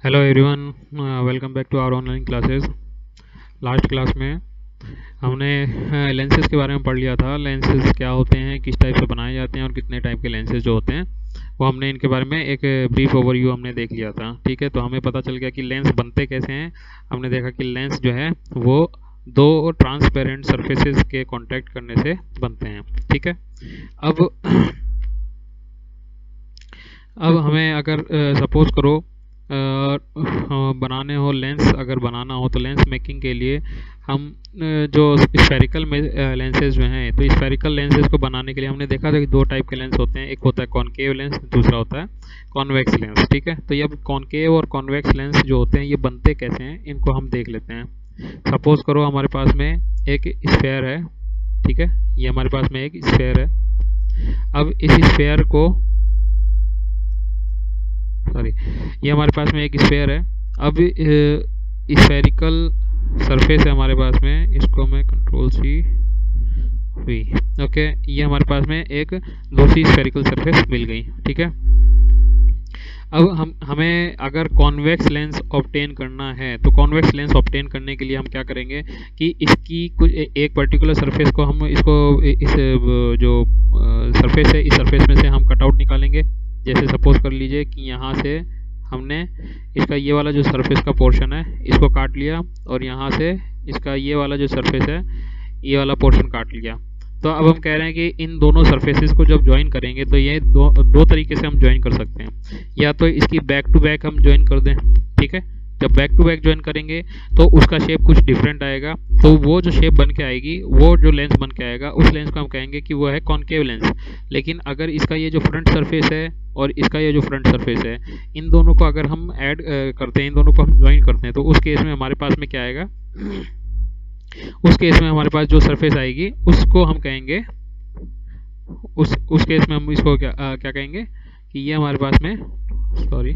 Hello everyone, welcome back to our online classes. Last class में हमने lenses के बारे में पढ़ लिया था। लेंसेज क्या होते हैं, किस टाइप से बनाए जाते हैं और कितने टाइप के लेंसेज जो होते हैं वो हमने इनके बारे में एक ब्रीफ ओवरव्यू हमने देख लिया था। ठीक है, तो हमें पता चल गया कि लेंस बनते कैसे हैं। हमने देखा कि लेंस जो है वो दो ट्रांसपेरेंट सरफेसेस के कांटेक्ट करने से बनते हैं। ठीक है, अब अब हमें अगर सपोज करो बनाने हो लेंस, अगर बनाना हो तो लेंस मेकिंग के लिए हम जो स्फेरिकल में लेंसेज जो हैं, तो स्फेरिकल लेंसेज को बनाने के लिए हमने देखा था कि दो टाइप के लेंस होते हैं। एक होता है कॉनकेव लेंस, दूसरा होता है कॉन्वेक्स लेंस। ठीक है, तो ये अब कॉनकेव और कॉन्वेक्स लेंस जो होते हैं ये बनते कैसे हैं, इनको हम देख लेते हैं। सपोज करो हमारे पास में एक स्फेयर है। ठीक है, ये हमारे पास में एक स्फेयर है। अब इस स्फेयर को, सॉरी, ये हमारे पास में एक स्फेयर है। अब स्फेरिकल सरफेस है हमारे पास में, इसको मैं कंट्रोल सी हुई। ओके, ये हमारे पास में एक दूसरी स्फेरिकल सरफेस मिल गई। ठीक है, अब हमें अगर कॉन्वेक्स लेंस ऑब्टेन करना है तो कॉन्वेक्स लेंस ऑब्टेन करने के लिए हम क्या करेंगे कि इसकी कुछ एक पर्टिकुलर सरफेस को हम इसको इस जो सरफेस है, इस सरफेस में से हम कटआउट निकालेंगे। जैसे सपोज कर लीजिए कि यहाँ से हमने इसका ये वाला जो सरफेस का पोर्शन है इसको काट लिया, और यहाँ से इसका ये वाला जो सरफेस है ये वाला पोर्शन काट लिया। तो अब हम कह रहे हैं कि इन दोनों सरफेसेस को जब ज्वाइन करेंगे तो ये दो तरीके से हम ज्वाइन कर सकते हैं। या तो इसकी बैक टू बैक हम ज्वाइन कर दें। ठीक है, जब बैक टू बैक ज्वाइन करेंगे तो उसका शेप कुछ डिफरेंट आएगा। तो वो जो शेप बन के आएगी, वो जो लेंस बन के आएगा, उस लेंस को हम कहेंगे कि वो है कॉनकेव लेंस। लेकिन अगर इसका ये जो फ्रंट सरफेस है और इसका ये जो फ्रंट सरफेस है, इन दोनों को अगर हम ऐड करते हैं, इन दोनों को हम ज्वाइन करते हैं, तो उस केस में हमारे पास में क्या आएगा, उस केस में हमारे पास जो सरफेस आएगी उसको हम कहेंगे, उस केस में हम इसको क्या कहेंगे कि ये हमारे पास में, सॉरी,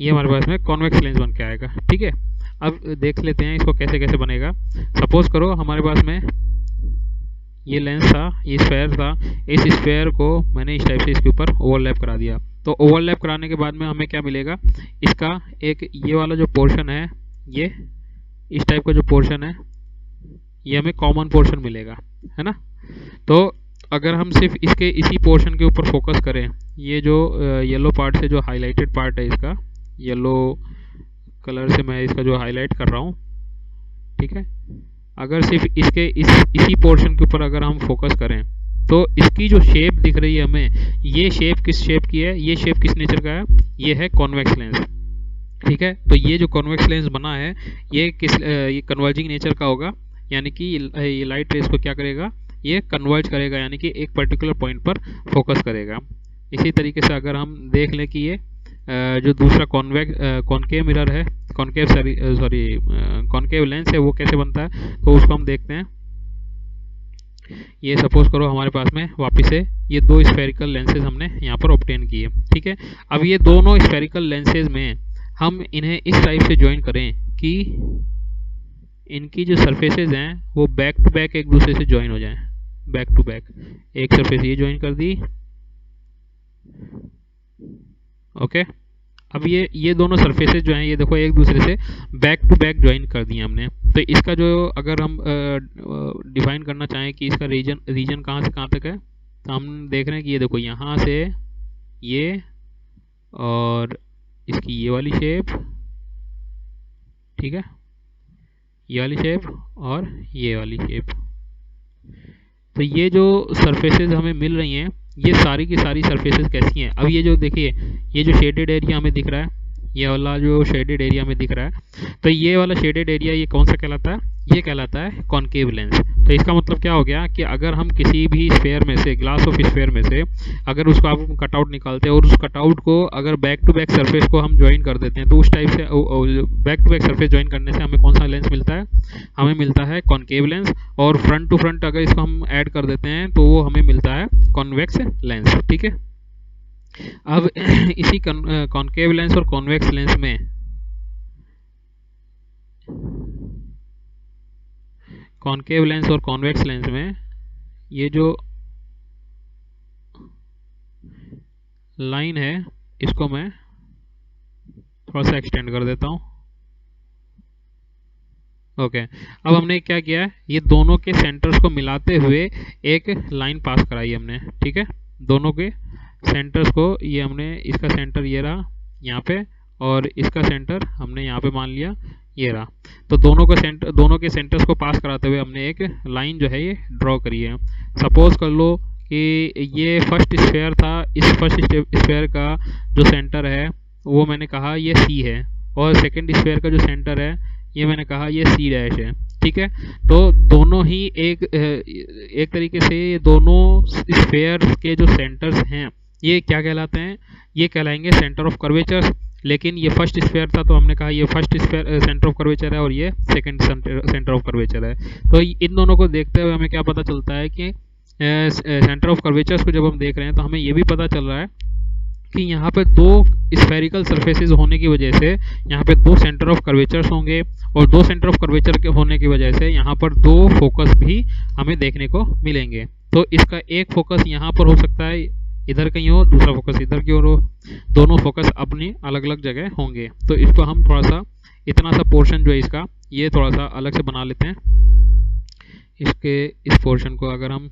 ये हमारे पास में कॉन्वेक्स लेंस बन के आएगा। ठीक है, अब देख लेते हैं इसको कैसे कैसे बनेगा। सपोज करो हमारे पास में ये लेंस था, ये स्फेयर था। इस स्फेयर को मैंने इस टाइप से इसके ऊपर ओवरलैप करा दिया। तो ओवरलैप कराने के बाद में हमें क्या मिलेगा, इसका एक ये वाला जो पोर्शन है, ये इस टाइप का जो पोर्शन है, ये हमें कॉमन पोर्शन मिलेगा, है ना। तो अगर हम सिर्फ इसके इसी पोर्शन के ऊपर फोकस करें, ये जो येलो पार्ट से जो हाईलाइटेड पार्ट है, इसका येलो कलर से मैं इसका जो हाईलाइट कर रहा हूँ, ठीक है, अगर सिर्फ इसी पोर्शन के ऊपर अगर हम फोकस करें तो इसकी जो शेप दिख रही है हमें, ये शेप किस शेप की है, ये शेप किस नेचर का है, ये है कॉन्वेक्स लेंस। ठीक है, तो ये जो कॉन्वेक्स लेंस बना है ये ये कन्वर्जिंग नेचर का होगा। यानी कि ये लाइट रेस को क्या करेगा, ये कन्वर्ज करेगा, यानी कि एक पर्टिकुलर पॉइंट पर फोकस करेगा। इसी तरीके से अगर हम देख लें कि ये जो दूसरा कॉनकेव मिरर है, कॉनकेव सॉरी कॉनकेव लेंस है, वो कैसे बनता है, तो उसको हम देखते हैं। ये सपोज करो हमारे पास में वापस से ये दो स्फेरिकल लेंसेज हमने यहाँ पर ऑब्टेन किए। ठीक है, अब ये दोनों स्फेरिकल लेंसेज में हम इन्हें इस टाइप से ज्वाइन करें कि इनकी जो सरफेसेज हैं वो बैक टू बैक एक दूसरे से ज्वाइन हो जाएं। बैक टू बैक एक सरफेस ये ज्वाइन कर दी। ओके, अब ये दोनों सरफेसेज जो हैं ये देखो एक दूसरे से बैक टू बैक ज्वाइन कर दिए हमने। तो इसका जो अगर हम डिफाइन करना चाहें कि इसका रीजन कहाँ से कहाँ तक है, तो हम देख रहे हैं कि ये देखो यहाँ से ये, और इसकी ये वाली शेप, ठीक है, ये वाली शेप और ये वाली शेप। तो ये जो सरफेसेज हमें मिल रही हैं, ये सारी की सारी सरफेसेज कैसी हैं। अब ये जो देखिए, ये जो शेडेड एरिया हमें दिख रहा है, ये वाला जो शेडेड एरिया हमें दिख रहा है, तो ये वाला शेडेड एरिया ये कौन सा कहलाता है, ये कहलाता है कॉनकेव लेंस। तो इसका मतलब क्या हो गया कि अगर हम किसी भी स्फेयर में से, ग्लास ऑफ स्फेयर में से अगर उसको आप कटआउट निकालते हैं और उस कटआउट को अगर बैक टू बैक सरफेस को हम ज्वाइन कर देते हैं, तो उस टाइप से back to back surface join करने से हमें कौन सा लेंस मिलता है, हमें मिलता है कॉनकेव लेंस। और फ्रंट टू फ्रंट अगर इसको हम ऐड कर देते हैं तो वो हमें मिलता है कॉन्वेक्स लेंस। ठीक है, अब इसी कॉनकेव लेंस और कॉन्वेक्स लेंस में, कॉनकेव लेंस और कॉन्वेक्स लेंस में ये जो लाइन है इसको मैं थोड़ा सा एक्सटेंड कर देता हूँ। ओके, अब हमने क्या किया है, ये दोनों के सेंटर्स को मिलाते हुए एक लाइन पास कराई हमने। ठीक है, दोनों के सेंटर्स को, ये हमने इसका सेंटर ये रहा यहाँ पे, और इसका सेंटर हमने यहाँ पे मान लिया ये रहा। तो दोनों के सेंटर्स को पास कराते हुए हमने एक लाइन जो है ये ड्रॉ करी है। सपोज कर लो कि ये फर्स्ट स्फेयर था, इस फर्स्ट स्फेयर का जो सेंटर है वो मैंने कहा ये सी है, और सेकंड स्फेयर का जो सेंटर है ये मैंने कहा ये सी डैश है। ठीक है, तो दोनों ही एक तरीके से ये दोनों स्फेयर के जो सेंटर्स हैं ये क्या कहलाते हैं, ये कहलाएंगे सेंटर ऑफ कर्वेचर। लेकिन ये फर्स्ट स्फेयर था तो हमने कहा ये first sphere centre of curvature है, और ये सेकंड सेंटर ऑफ कर्वेचर है। तो इन दोनों को देखते हुए हमें क्या पता चलता है कि सेंटर ऑफ कर्वेचर्स को जब हम देख रहे हैं तो हमें ये भी पता चल रहा है कि यहाँ पे दो स्फेरिकल सरफेसेस होने की वजह से यहाँ पे दो सेंटर ऑफ कर्वेचर्स होंगे, और दो सेंटर ऑफ कर्वेचर के होने की वजह से यहाँ पर दो फोकस भी हमें देखने को मिलेंगे। तो इसका एक फोकस यहाँ पर हो सकता है, इधर कहीं हो, दूसरा फोकस इधर की ओर हो, दोनों फोकस अपनी अलग अलग जगह होंगे। तो इसको हम थोड़ा सा, इतना सा पोर्शन जो है इसका, ये थोड़ा सा अलग से बना लेते हैं। इसके इस पोर्शन को अगर हम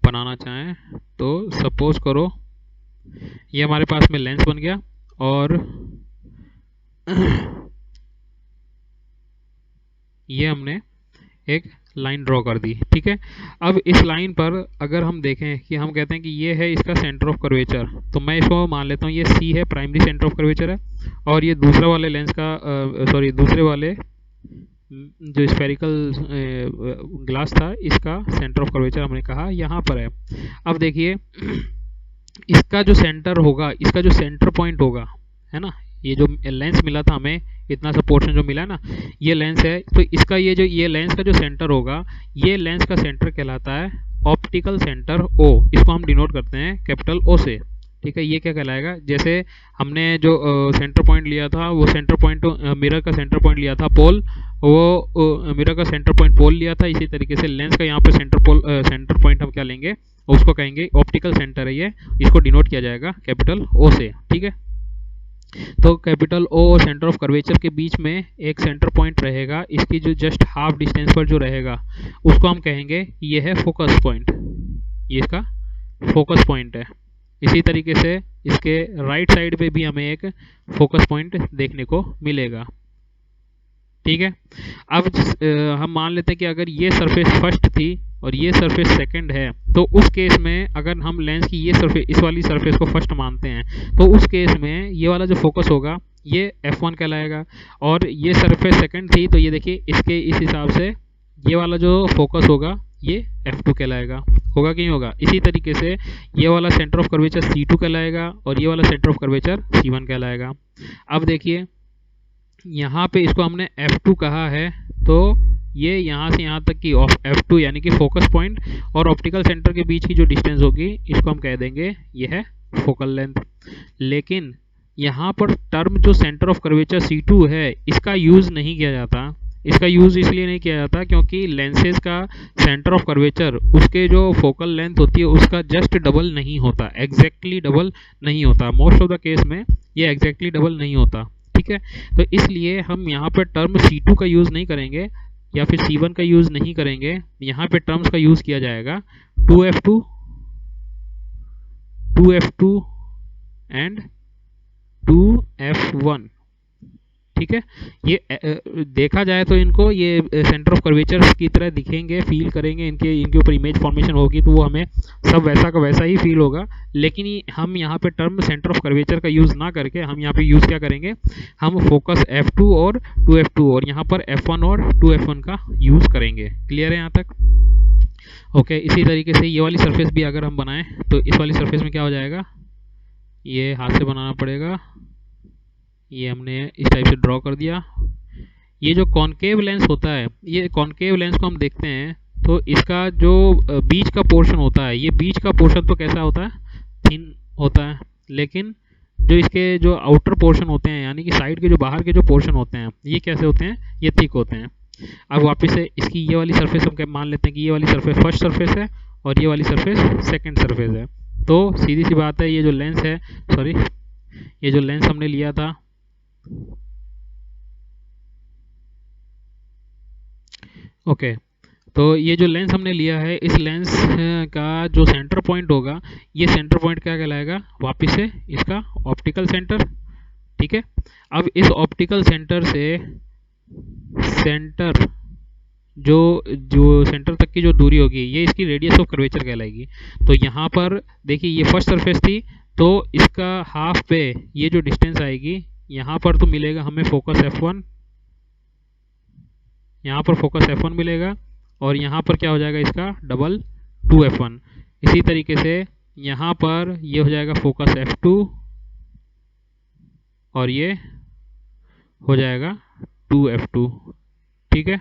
बनाना चाहें तो सपोज करो ये हमारे पास में लेंस बन गया, और ये हमने एक लाइन ड्रॉ कर दी। ठीक है, अब इस लाइन पर अगर हम देखें कि हम कहते हैं कि ये है इसका सेंटर ऑफ कर्वेचर, तो मैं इसको मान लेता हूँ ये सी है, प्राइमरी सेंटर ऑफ कर्वेचर है, और ये दूसरा वाले लेंस का दूसरे वाले जो स्फेरिकल ग्लास था इसका सेंटर ऑफ कर्वेचर हमने कहा यहाँ पर है। अब देखिए इसका जो सेंटर होगा, इसका जो सेंटर पॉइंट होगा, है ना, ये जो लेंस मिला था हमें, इतना सा पोर्शन जो मिला ना, ये लेंस है, तो इसका ये लेंस का जो सेंटर होगा, ये लेंस का सेंटर कहलाता है ऑप्टिकल सेंटर ओ। इसको हम डिनोट करते हैं कैपिटल ओ से। ठीक है, ये क्या कहलाएगा, जैसे हमने जो सेंटर पॉइंट लिया था, वो सेंटर पॉइंट मिरर का सेंटर पॉइंट लिया था पोल, वो मिरर का सेंटर पॉइंट पोल लिया था। इसी तरीके से लेंस का यहाँ पे सेंटर पॉइंट हम क्या लेंगे, उसको कहेंगे ऑप्टिकल सेंटर है ये, इसको डिनोट किया जाएगा कैपिटल ओ से। ठीक है, तो कैपिटल ओ और सेंटर ऑफ कर्वेचर के बीच में एक सेंटर पॉइंट रहेगा, इसकी जो जस्ट हाफ डिस्टेंस पर जो रहेगा उसको हम कहेंगे ये है फोकस पॉइंट, ये इसका फोकस पॉइंट है। इसी तरीके से इसके राइट साइड पे भी हमें एक फोकस पॉइंट देखने को मिलेगा। ठीक है, अब हम मान लेते हैं कि अगर ये सरफेस फर्स्ट थी और ये सरफेस सेकंड है, तो उस केस में अगर हम लेंस की ये सरफेस, इस वाली सरफेस को फर्स्ट मानते हैं, तो उस केस में ये वाला जो फोकस होगा ये f1 कहलाएगा, और ये सरफेस सेकंड थी तो ये देखिए इसके इस हिसाब से ये वाला जो फोकस होगा ये f2 कहलाएगा। होगा कि नहीं होगा? इसी तरीके से ये वाला सेंटर ऑफ कर्वेचर c2 कहलाएगा, और ये वाला सेंटर ऑफ कर्वेचर c1 कहलाएगा। अब देखिए यहाँ पे इसको हमने f2 कहा है, तो ये यहाँ से यहाँ तक की f2 यानी कि फोकस पॉइंट और ऑप्टिकल सेंटर के बीच की जो डिस्टेंस होगी इसको हम कह देंगे ये है फोकल लेंथ। लेकिन यहाँ पर टर्म जो सेंटर ऑफ कर्वेचर c2 है इसका यूज़ नहीं किया जाता। इसका यूज़ इसलिए नहीं किया जाता क्योंकि लेंसेज का सेंटर ऑफ कर्वेचर उसके जो फोकल लेंथ होती है उसका जस्ट डबल नहीं होता, एग्जैक्टली डबल नहीं होता। मोस्ट ऑफ द केस में ये एग्जैक्टली डबल नहीं होता। ठीक है, तो इसलिए हम यहाँ पर टर्म c2 का यूज़ नहीं करेंगे या फिर c1 का यूज़ नहीं करेंगे। यहाँ पे टर्म्स का यूज़ किया जाएगा 2f2 एंड 2f1। ठीक है, ये देखा जाए तो इनको ये सेंटर ऑफ कर्वेचर की तरह दिखेंगे, फील करेंगे, इनके ऊपर इमेज फॉर्मेशन होगी तो वो हमें सब वैसा का वैसा ही फील होगा। लेकिन हम यहाँ पे टर्म सेंटर ऑफ कर्वेचर का यूज़ ना करके हम यहाँ पे यूज़ क्या करेंगे, हम फोकस f2 और 2f2 और यहाँ पर f1 और 2f1 का यूज़ करेंगे। क्लियर है यहाँ तक? ओके, इसी तरीके से ये वाली सरफेस भी अगर हम बनाएं तो इस वाली सरफेस में क्या हो जाएगा, ये हाथ से बनाना पड़ेगा। ये हमने इस टाइप से ड्रॉ कर दिया। ये जो कॉनकेव लेंस होता है, ये कॉनकेव लेंस को हम देखते हैं तो इसका जो बीच का पोर्शन होता है, ये बीच का पोर्शन तो कैसा होता है, थिन होता है। लेकिन जो इसके जो आउटर पोर्शन होते हैं यानी कि साइड के जो बाहर के जो पोर्शन होते हैं ये कैसे होते हैं, ये थिक होते हैं। अब वापस से इसकी ये वाली सरफेस हम मान लेते हैं कि ये वाली सरफेस फर्स्ट सरफेस है और ये वाली सरफेस सेकंड सरफेस है। तो सीधी सी बात है, ये जो लेंस है, सॉरी, ये जो लेंस हमने लिया था, ओके, तो ये जो लेंस हमने लिया है, इस लेंस का जो सेंटर पॉइंट होगा, ये सेंटर पॉइंट क्या कहलाएगा, वापस से इसका ऑप्टिकल सेंटर। ठीक है, अब इस ऑप्टिकल सेंटर से सेंटर जो जो सेंटर तक की जो दूरी होगी, ये इसकी रेडियस ऑफ कर्वेचर कहलाएगी। तो यहाँ पर देखिए, ये फर्स्ट सरफेस थी, तो इसका हाफ पे ये जो डिस्टेंस आएगी, यहाँ पर तो मिलेगा हमें फोकस F1, यहाँ पर फोकस F1 मिलेगा, और यहाँ पर क्या हो जाएगा इसका डबल 2F1। इसी तरीके से यहाँ पर ये हो जाएगा फोकस F2, और ये हो जाएगा 2F2। ठीक है,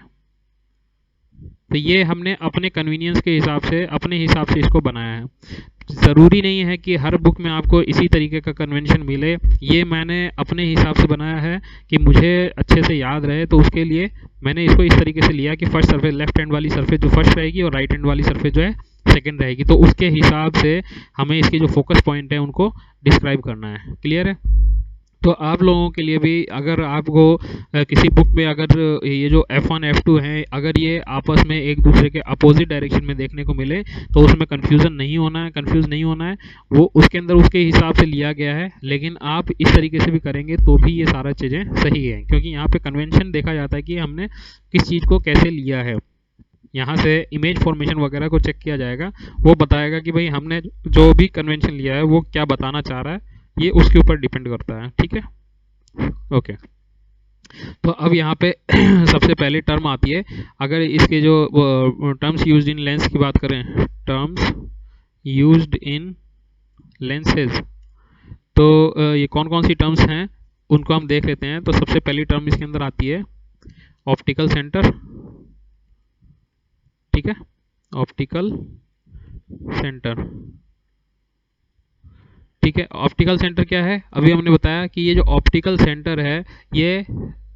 तो ये हमने अपने कन्वीनियंस के हिसाब से, अपने हिसाब से इसको बनाया है। ज़रूरी नहीं है कि हर बुक में आपको इसी तरीके का कन्वेंशन मिले, ये मैंने अपने हिसाब से बनाया है कि मुझे अच्छे से याद रहे, तो उसके लिए मैंने इसको इस तरीके से लिया कि फर्स्ट सरफेस, लेफ्ट हैंड वाली सरफेस जो फर्स्ट रहेगी और राइट हैंड वाली सरफेस जो है सेकंड रहेगी, तो उसके हिसाब से हमें इसके जो फोकस पॉइंट है उनको डिस्क्राइब करना है। क्लियर है? तो आप लोगों के लिए भी, अगर आपको किसी बुक में अगर ये जो F1 F2 हैं, अगर ये आपस में एक दूसरे के अपोजिट डायरेक्शन में देखने को मिले, तो उसमें कन्फ्यूज़न नहीं होना है, कंफ्यूज नहीं होना है, वो उसके अंदर उसके हिसाब से लिया गया है। लेकिन आप इस तरीके से भी करेंगे तो भी ये सारा चीज़ें सही है, क्योंकि यहाँ पे कन्वेंशन देखा जाता है कि हमने किस चीज़ को कैसे लिया है। यहाँ से इमेज फॉर्मेशन वगैरह को चेक किया जाएगा, वो बताएगा कि भाई हमने जो भी कन्वेंशन लिया है वो क्या बताना चाह रहा है, ये उसके ऊपर डिपेंड करता है। ठीक है, ओके। तो अब यहाँ पे सबसे पहले टर्म आती है, अगर इसके जो टर्म्स यूज्ड इन लेंस की बात करें, टर्म्स यूज्ड इन लेंसेज, तो ये कौन कौन सी टर्म्स हैं उनको हम देख लेते हैं। तो सबसे पहली टर्म इसके अंदर आती है ऑप्टिकल सेंटर। ठीक है, ऑप्टिकल सेंटर। ठीक है, ऑप्टिकल सेंटर क्या है, अभी हमने बताया कि ये जो ऑप्टिकल सेंटर है, ये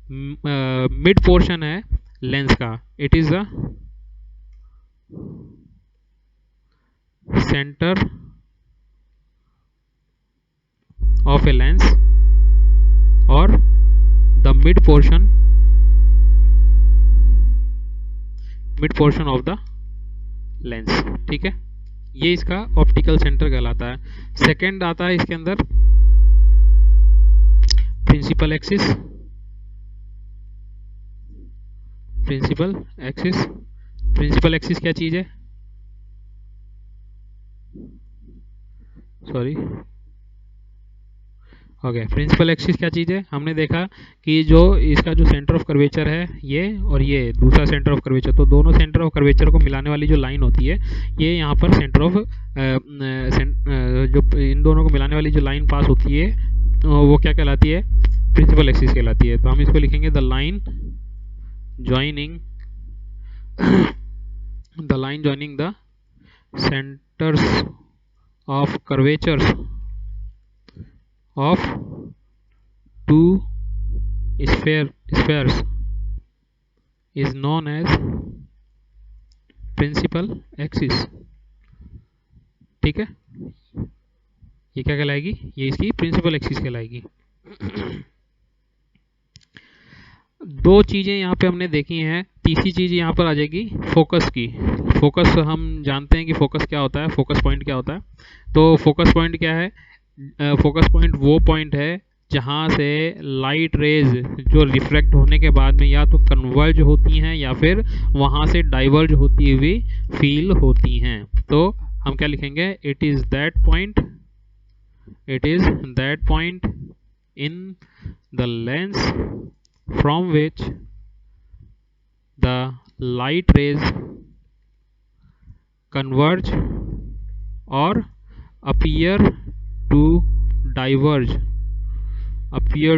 मिड पोर्शन है लेंस का। It is the centre of a lens और the mid portion of the lens. ठीक है, ये इसका ऑप्टिकल सेंटर कहलाता है। सेकंड आता है इसके अंदर principal axis. Principal axis, principal axis क्या चीज है, सॉरी, ओके, प्रिंसिपल एक्सिस क्या चीज़ है, हमने देखा कि जो इसका जो सेंटर ऑफ कर्वेचर है ये, और ये दूसरा सेंटर ऑफ कर्वेचर, तो दोनों सेंटर ऑफ कर्वेचर को मिलाने वाली जो लाइन होती है, ये यहाँ पर सेंटर ऑफ जो इन दोनों को मिलाने वाली जो लाइन पास होती है, वो क्या कहलाती है, प्रिंसिपल एक्सिस कहलाती है। तो हम इसको लिखेंगे the line joining the centres of curvatures of two spheres is known as principal axis। ठीक है, ये क्या कहलाएगी, ये इसकी प्रिंसिपल एक्सिस कहलाएगी। दो चीज़ें यहाँ पे हमने देखी हैं, तीसरी चीज़ यहाँ पर आ जाएगी फोकस की। फोकस हम जानते हैं कि फोकस क्या होता है, फोकस पॉइंट क्या होता है। तो फोकस पॉइंट क्या है, फोकस पॉइंट वो पॉइंट है जहाँ से लाइट रेज जो रिफ्रैक्ट होने के बाद में या तो कन्वर्ज होती हैं या फिर वहाँ से डाइवर्ज होती हुई फील होती हैं। तो हम क्या लिखेंगे, it is that point in the lens from which the light rays converge और appear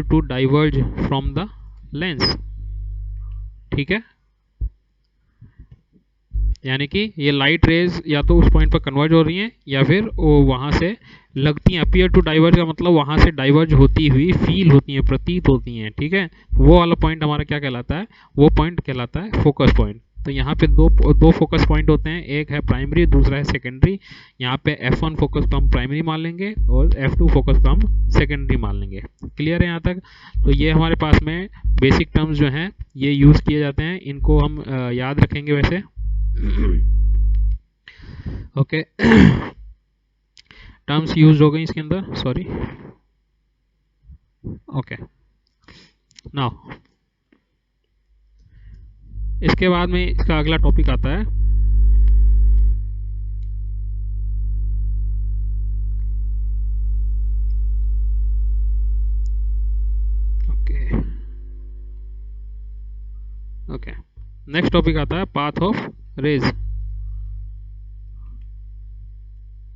to diverge from the lens। ठीक है, यानी कि ये लाइट रेज या तो उस पॉइंट पर कन्वर्ज हो रही हैं या फिर वो वहाँ से लगती हैं। अपीयर टू डाइवर्ज का मतलब वहाँ से डाइवर्ज होती हुई फील होती हैं, प्रतीत होती हैं। ठीक है, वो वाला पॉइंट हमारा क्या कहलाता है, वो पॉइंट कहलाता है फोकस पॉइंट। तो यहाँ पे दो फोकस पॉइंट होते हैं, एक है प्राइमरी, दूसरा है सेकेंडरी। यहाँ पे F1 फोकस को हम प्राइमरी मान लेंगे और F2 फोकस को हम सेकेंडरी मान लेंगे। क्लियर है यहाँ तक? तो ये हमारे पास में बेसिक टर्म्स जो हैं ये यूज़ किए जाते हैं, इनको हम याद रखेंगे वैसे। ओके, टर्म्स यूज हो गई इसके अंदर, सॉरी। ओके, नाउ इसके बाद में इसका अगला टॉपिक आता है ओके नेक्स्ट टॉपिक आता है path of rays.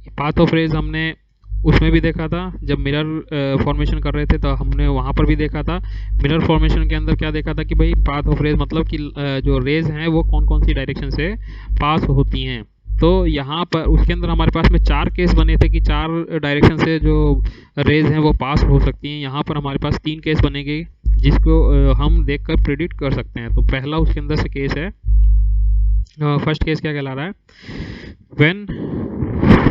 Path of rays हमने उसमें भी देखा था, जब मिरर फॉर्मेशन कर रहे थे तो हमने वहाँ पर भी देखा था। मिरर फॉर्मेशन के अंदर क्या देखा था कि भाई पाथ ऑफ रेज मतलब कि जो रेज हैं वो कौन कौन सी डायरेक्शन से पास होती हैं। तो यहाँ पर उसके अंदर हमारे पास में 4 केस बने थे कि 4 डायरेक्शन से जो रेज हैं वो पास हो सकती हैं। यहाँ पर हमारे पास 3 केस बनेंगे जिसको हम देखकर प्रिडिक्ट कर सकते हैं। तो पहला उसके अंदर से केस है, फर्स्ट केस क्या कहला रहा है, when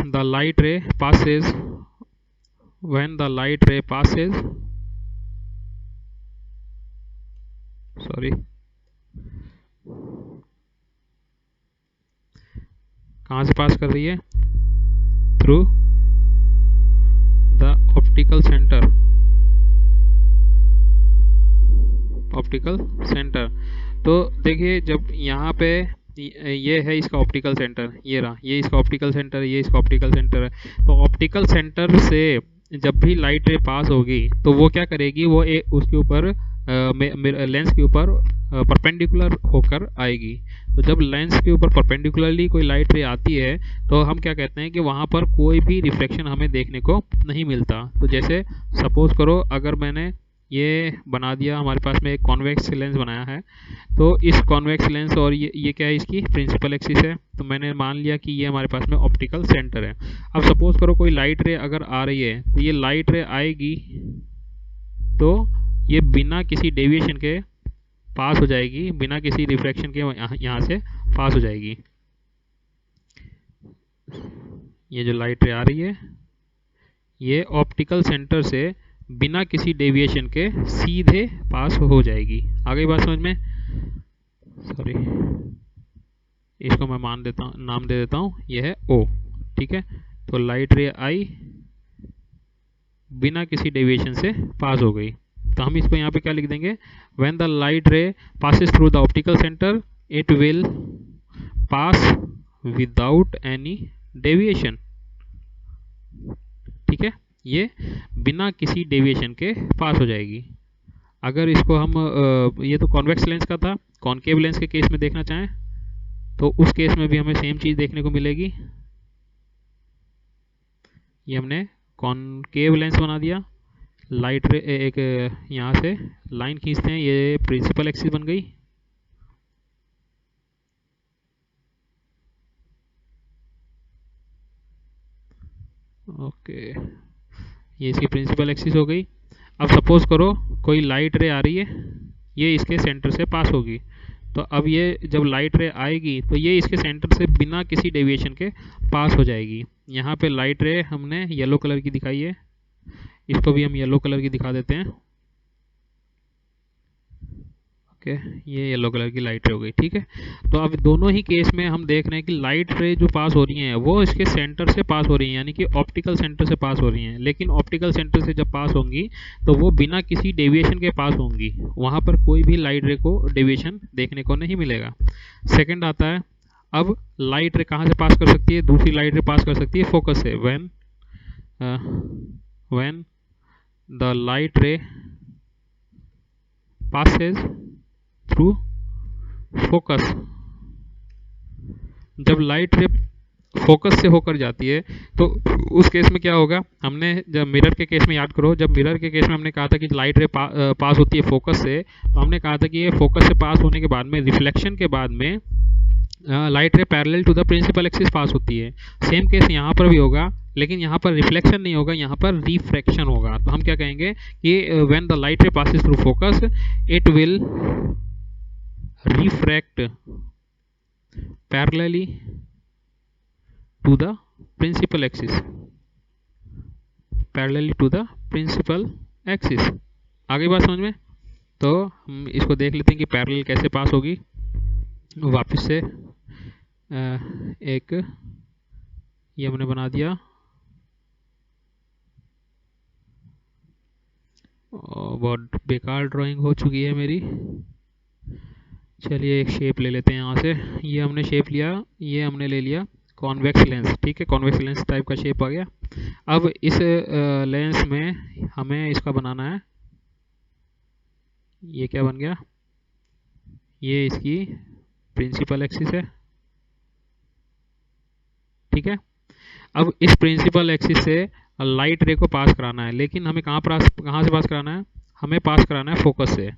the light ray passes when the light ray passes sorry कहाँ से पास कर रही है, through the optical centre. Optical centre, तो देखिए जब यहाँ पे ये है इसका ऑप्टिकल सेंटर, ये रहा, ये इसका ऑप्टिकल सेंटर, ये इसका ऑप्टिकल सेंटर है। तो ऑप्टिकल सेंटर से जब भी लाइट रे पास होगी तो वो क्या करेगी, वो उसके ऊपर लेंस के ऊपर परपेंडिकुलर होकर आएगी। तो जब लेंस के ऊपर परपेंडिकुलरली कोई लाइट रे आती है तो हम क्या कहते हैं कि वहाँ पर कोई भी रिफ्लेक्शन हमें देखने को नहीं मिलता। तो जैसे सपोज करो अगर मैंने ये बना दिया, हमारे पास में एक कॉन्वेक्स लेंस बनाया है, तो इस कॉन्वेक्स लेंस और ये क्या है, इसकी प्रिंसिपल एक्सिस है। तो मैंने मान लिया कि ये हमारे पास में ऑप्टिकल सेंटर है। अब सपोज करो कोई लाइट रे अगर आ रही है तो ये लाइट रे आएगी तो ये बिना किसी डेविएशन के पास हो जाएगी, बिना किसी रिफ्रैक्शन के यहाँ से पास हो जाएगी। ये जो लाइट रे आ रही है ये ऑप्टिकल सेंटर से बिना किसी डेविएशन के सीधे पास हो जाएगी। आ गई बात समझ में? सॉरी, इसको मैं नाम दे देता हूँ, ये है O, ठीक है। तो लाइट रे आई, बिना किसी डेविएशन से पास हो गई, तो हम इसको यहाँ पे क्या लिख देंगे, when the light ray passes through the optical centre it will pass without any deviation. ठीक है, ये बिना किसी डेविएशन के पास हो जाएगी। अगर इसको हम ये तो कॉन्वेक्स लेंस का था, कॉनकेव लेंस के केस में देखना चाहें तो उस केस में भी हमें सेम चीज़ देखने को मिलेगी। ये हमने कॉनकेव लेंस बना दिया, लाइट रे एक यहाँ से लाइन खींचते हैं, ये प्रिंसिपल एक्सिस बन गई। ओके, ये इसकी प्रिंसिपल एक्सिस हो गई। अब सपोज करो कोई लाइट रे आ रही है, ये इसके सेंटर से पास होगी। तो अब ये जब लाइट रे आएगी तो ये इसके सेंटर से बिना किसी डेविएशन के पास हो जाएगी। यहाँ पे लाइट रे हमने येलो कलर की दिखाई है, इसको भी हम येलो कलर की दिखा देते हैं। ओके, ये येलो कलर की लाइट रे हो गई, ठीक है। तो अब दोनों ही केस में हम देख रहे हैं कि लाइट रे जो पास हो रही हैं वो इसके सेंटर से पास हो रही हैं, यानी कि ऑप्टिकल सेंटर से पास हो रही हैं। लेकिन ऑप्टिकल सेंटर से जब पास होंगी तो वो बिना किसी डेविएशन के पास होंगी, वहाँ पर कोई भी लाइट रे को डेविएशन देखने को नहीं मिलेगा। सेकेंड आता है, अब लाइट रे कहाँ से पास कर सकती है, दूसरी लाइट रे पास कर सकती है फोकस से। When the light ray passes through focus, जब लाइट रे फोकस से होकर जाती है तो उस केस में क्या होगा, हमने जब मिरर के केस में याद करो, जब मिरर के केस में हमने कहा था कि लाइट रे पास होती है फोकस से, तो हमने कहा था कि ये फोकस से पास होने के बाद में रिफ्लेक्शन के बाद में light ray parallel to the principal axis pass होती है। सेम केस यहाँ पर भी होगा, लेकिन यहाँ पर रिफ्लेक्शन नहीं होगा, यहाँ पर रिफ्रैक्शन होगा। तो हम क्या कहेंगे कि when the light ray passes through focus it will refract parallelly to the principal axis, parallelly to the principal axis. आगे बात समझ में? तो हम इसको देख लेते हैं कि पैरेलल कैसे पास होगी। वापस से एक ये हमने बना दिया, बहुत बेकार ड्राइंग हो चुकी है मेरी। चलिए एक शेप ले लेते हैं यहाँ से। ये हमने शेप लिया, ये हमने ले लिया कॉन्वेक्स लेंस, ठीक है, कॉन्वेक्स लेंस टाइप का शेप आ गया। अब इस लेंस में हमें इसका बनाना है, ये क्या बन गया, ये इसकी प्रिंसिपल एक्सिस है, ठीक है। अब इस प्रिंसिपल एक्सिस से लाइट रे को पास कराना है, लेकिन हमें कहाँ से पास कराना है, हमें पास कराना है फोकस से।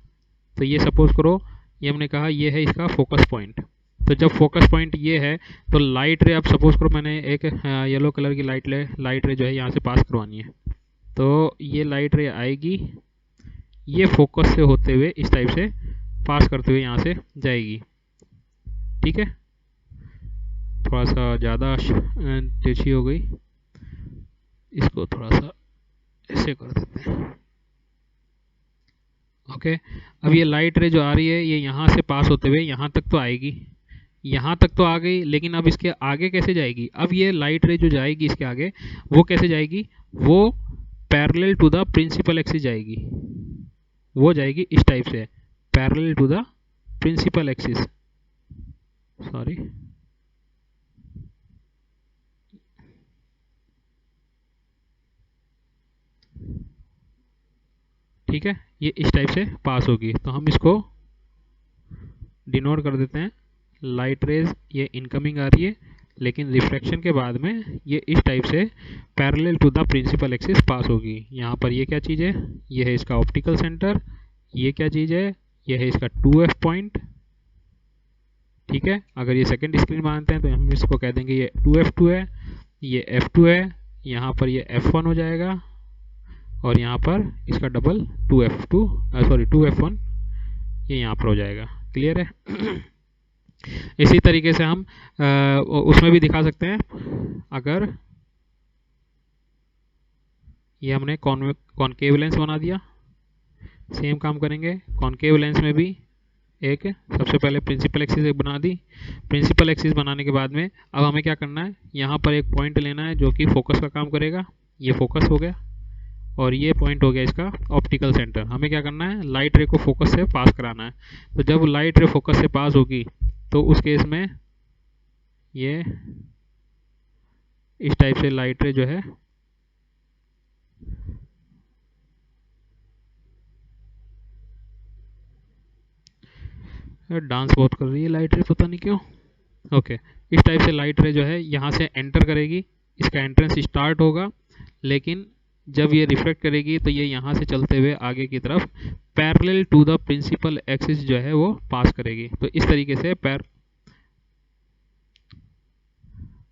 तो ये सपोज करो, ये हमने कहा ये है इसका फोकस पॉइंट। तो जब फोकस पॉइंट ये है तो लाइट रे, अब सपोज करो मैंने एक येलो कलर की लाइट रे जो है यहाँ से पास करवानी है। तो ये लाइट रे आएगी, ये फोकस से होते हुए इस टाइप से पास करते हुए यहाँ से जाएगी, ठीक है। थोड़ा सा ज़्यादा तिरछी हो गई, इसको थोड़ा सा ऐसे कर देते हैं, ओके। अब ये लाइट रे जो आ रही है ये यहाँ से पास होते हुए यहाँ तक तो आएगी, यहाँ तक तो आ गई, लेकिन अब इसके आगे कैसे जाएगी? अब ये लाइट रे जो जाएगी इसके आगे, वो कैसे जाएगी? वो parallel to the principal axis जाएगी, वो जाएगी इस टाइप से, parallel to the principal axis, sorry, ठीक है। ये इस टाइप से पास होगी। तो हम इसको डिनोट कर देते हैं, लाइट रेज ये इनकमिंग आ रही है, लेकिन रिफ्रैक्शन के बाद में ये इस टाइप से parallel to the principal axis pass होगी। यहाँ पर ये क्या चीज़ है, ये है इसका ऑप्टिकल सेंटर, ये क्या चीज़ है, ये है इसका 2F पॉइंट, ठीक है। अगर ये सेकंड स्क्रीन मानते हैं तो हम इसको कह देंगे ये 2F2 है, ये F2 है, यहाँ पर ये F1 हो जाएगा, और यहाँ पर इसका डबल 2F1 ये यहाँ पर हो जाएगा। क्लियर है? इसी तरीके से हम उसमें भी दिखा सकते हैं। अगर ये हमने कॉनकेव लेंस बना दिया, सेम काम करेंगे। कॉनकेव लेंस में भी एक सबसे पहले प्रिंसिपल एक्सिस एक बना दी। प्रिंसिपल एक्सिस बनाने के बाद में अब हमें क्या करना है, यहाँ पर एक पॉइंट लेना है जो कि फोकस का काम करेगा। ये फोकस हो गया, और ये पॉइंट हो गया इसका ऑप्टिकल सेंटर। हमें क्या करना है, लाइट रे को फोकस से पास कराना है। तो जब लाइट रे फोकस से पास होगी तो उस केस में ये इस टाइप से लाइट रे जो है डांस बहुत कर रही है लाइट रे, पता नहीं क्यों। ओके, इस टाइप से लाइट रे जो है यहाँ से एंटर करेगी, इसका एंट्रेंस स्टार्ट होगा, लेकिन जब ये रिफ्लेक्ट करेगी तो ये यहाँ से चलते हुए आगे की तरफ parallel to the principal axis जो है वो पास करेगी। तो इस तरीके से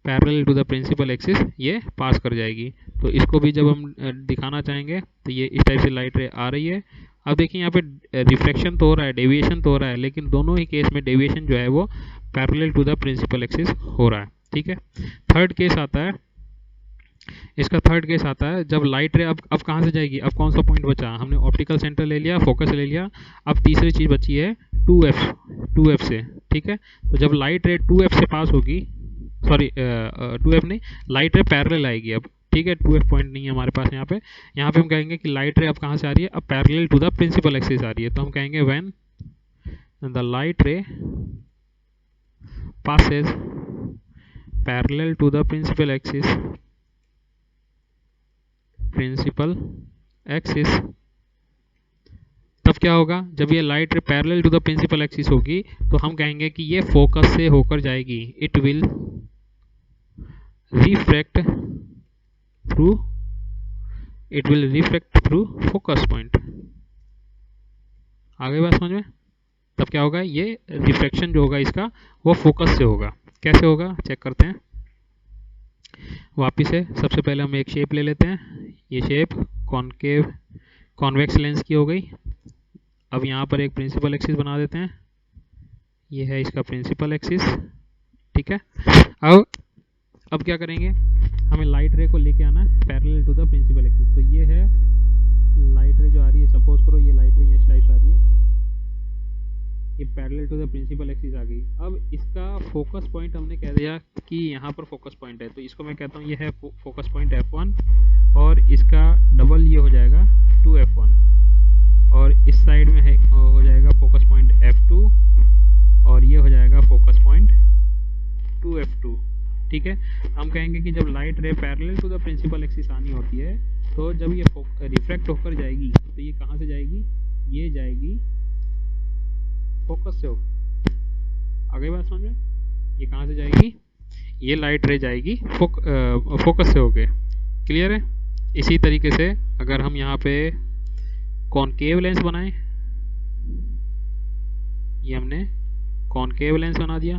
parallel to the principal axis ये पास कर जाएगी। तो इसको भी जब हम दिखाना चाहेंगे तो ये इस टाइप से लाइट रे आ रही है। अब देखिए यहाँ पे रिफ्लेक्शन तो हो रहा है, डेविएशन तो हो रहा है, लेकिन दोनों ही केस में डेविएशन जो है वो parallel to the principal axis हो रहा है, ठीक है। थर्ड केस आता है, इसका थर्ड केस आता है जब लाइट रे अब कहाँ से जाएगी, अब कौन सा पॉइंट बचा, हमने ऑप्टिकल सेंटर ले लिया, फोकस ले लिया, अब तीसरी चीज़ बची है 2F से, ठीक है। तो जब लाइट रे 2F से पास होगी, सॉरी 2F नहीं, लाइट रे पैरेलल आएगी अब, ठीक है। 2F पॉइंट नहीं है हमारे पास यहाँ पे हम कहेंगे कि लाइट रे अब कहाँ से आ रही है, अब parallel to the principal axis आ रही है। तो हम कहेंगे when the light ray passes parallel to the principal axis, तब क्या होगा, जब ये light parallel to the principal axis होगी तो हम कहेंगे कि ये फोकस से होकर जाएगी, it will refract through focus point. आगे बात समझ में? तब क्या होगा, ये रिफ्लेक्शन जो होगा इसका वो फोकस से होगा। कैसे होगा चेक करते हैं वापिस से। सबसे पहले हम एक शेप ले लेते हैं, ये शेप कॉन्वेक्स लेंस की हो गई। अब यहाँ पर एक प्रिंसिपल एक्सिस बना देते हैं, ये है इसका प्रिंसिपल एक्सिस, ठीक है। अब क्या करेंगे, हमें लाइट रे को लेके आना है parallel to the principal axis. तो ये है लाइट रे जो आ रही है, सपोज करो ये लाइट रे इस टाइप से आ रही है, ये parallel to the principal axis आ गई। अब इसका फोकस पॉइंट हमने कह दिया कि यहाँ पर फोकस पॉइंट है, तो इसको मैं कहता हूँ ये है फोकस पॉइंट F1 और इसका डबल ये हो जाएगा 2F1 और इस साइड में है हो जाएगा फोकस पॉइंट F2 और ये हो जाएगा फोकस पॉइंट 2F2। ठीक है। हम कहेंगे कि जब light ray parallel to the principal axis आनी होती है तो जब ये रिफ्रैक्ट होकर जाएगी तो ये कहाँ से जाएगी, ये जाएगी फोकस से हो, आगे बात समझ में, ये कहाँ से जाएगी, ये लाइट रे जाएगी फोकस से होके। क्लियर है। इसी तरीके से अगर हम यहाँ पे कॉनकेव लेंस बनाएं, ये हमने कॉनकेव लेंस बना दिया,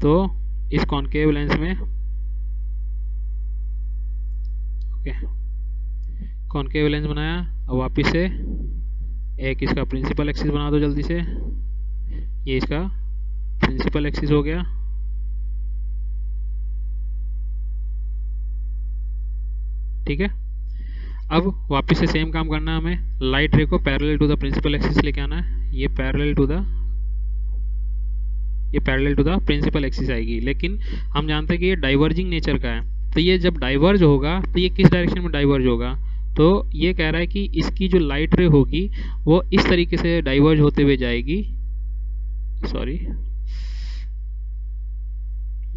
तो इस कॉनकेव लेंस में ओके कॉनकेव लेंस बनाया। अब वापिस से एक इसका प्रिंसिपल एक्सिस बना दो जल्दी से, ये इसका प्रिंसिपल एक्सिस हो गया। ठीक है। अब वापस से सेम काम करना है हमें, लाइट रे को parallel to the principal axis लेके आना है। ये parallel to the principal axis आएगी, लेकिन हम जानते हैं कि ये डाइवर्जिंग नेचर का है, तो ये जब डाइवर्ज होगा तो ये किस डायरेक्शन में डाइवर्ज होगा, तो ये कह रहा है कि इसकी जो लाइट रे होगी वो इस तरीके से डाइवर्ज होते हुए जाएगी। सॉरी,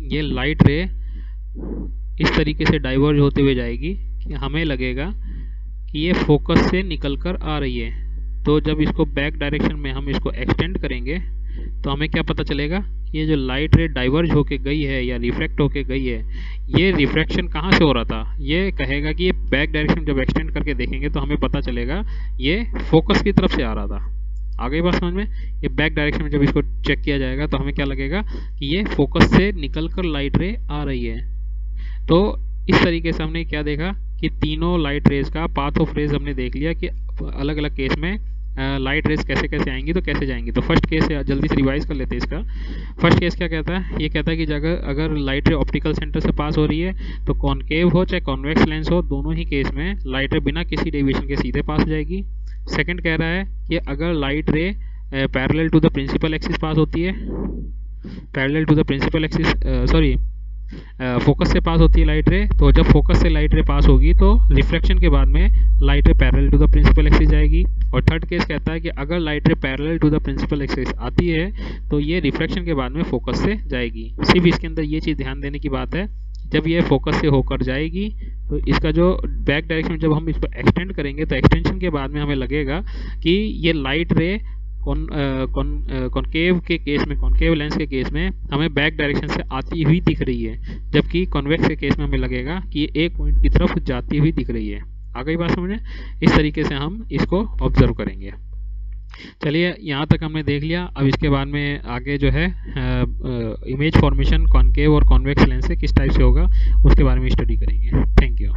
ये लाइट रे इस तरीके से डाइवर्ज होते हुए जाएगी कि हमें लगेगा कि ये फोकस से निकलकर आ रही है। तो जब इसको बैक डायरेक्शन में हम इसको एक्सटेंड करेंगे तो हमें क्या पता चलेगा, ये जो लाइट रे डाइवर्ज होके गई है या रिफ्रैक्ट होके गई है, ये रिफ्रैक्शन कहाँ से हो रहा था, ये कहेगा कि ये बैक डायरेक्शन जब एक्सटेंड करके देखेंगे तो हमें पता चलेगा ये फोकस की तरफ से आ रहा था। आ गई बात समझ में। ये बैक डायरेक्शन में जब इसको चेक किया जाएगा तो हमें क्या लगेगा कि ये फोकस से निकलकर लाइट रे आ रही है। तो इस तरीके से हमने क्या देखा कि तीनों लाइट रेज का पाथ ऑफ रेज हमने देख लिया कि अलग अलग केस में लाइट रेज कैसे कैसे आएंगी तो कैसे जाएंगी। तो फर्स्ट केस जल्दी से रिवाइज कर लेते हैं इसका। फर्स्ट केस क्या कहता है, ये कहता है कि अगर लाइट रे ऑप्टिकल सेंटर से पास हो रही है तो कॉनकेव हो चाहे कॉन्वेक्स लेंस हो, दोनों ही केस में लाइट रे बिना किसी डेविएशन के सीधे पास हो जाएगी। सेकंड कह रहा है कि अगर light ray parallel to the principal axis pass होती है, parallel to the principal axis sorry focus से पास होती है लाइट रे, तो जब फोकस से लाइट रे पास होगी तो रिफ्रैक्शन के बाद में light ray parallel to the principal axis जाएगी। और थर्ड केस कहता है कि अगर light ray parallel to the principal axis आती है तो ये रिफ्रैक्शन के बाद में फोकस से जाएगी। सिर्फ इसके अंदर ये चीज़ ध्यान देने की बात है, जब ये फोकस से होकर जाएगी तो इसका जो बैक डायरेक्शन जब हम इसको एक्सटेंड करेंगे तो एक्सटेंशन के बाद में हमें लगेगा कि ये लाइट रे कॉनकेव के केस में, कॉनकेव लेंस के केस में हमें बैक डायरेक्शन से आती हुई दिख रही है, जबकि कॉन्वेक्स के केस में हमें लगेगा कि ये एक पॉइंट की तरफ जाती हुई दिख रही है। आ गई बात समझे। इस तरीके से हम इसको ऑब्जर्व करेंगे। चलिए यहाँ तक हमने देख लिया। अब इसके बाद में आगे जो है इमेज फॉर्मेशन कॉनकेव और कॉन्वेक्स लेंस से किस टाइप से होगा उसके बारे में स्टडी करेंगे। Thank you.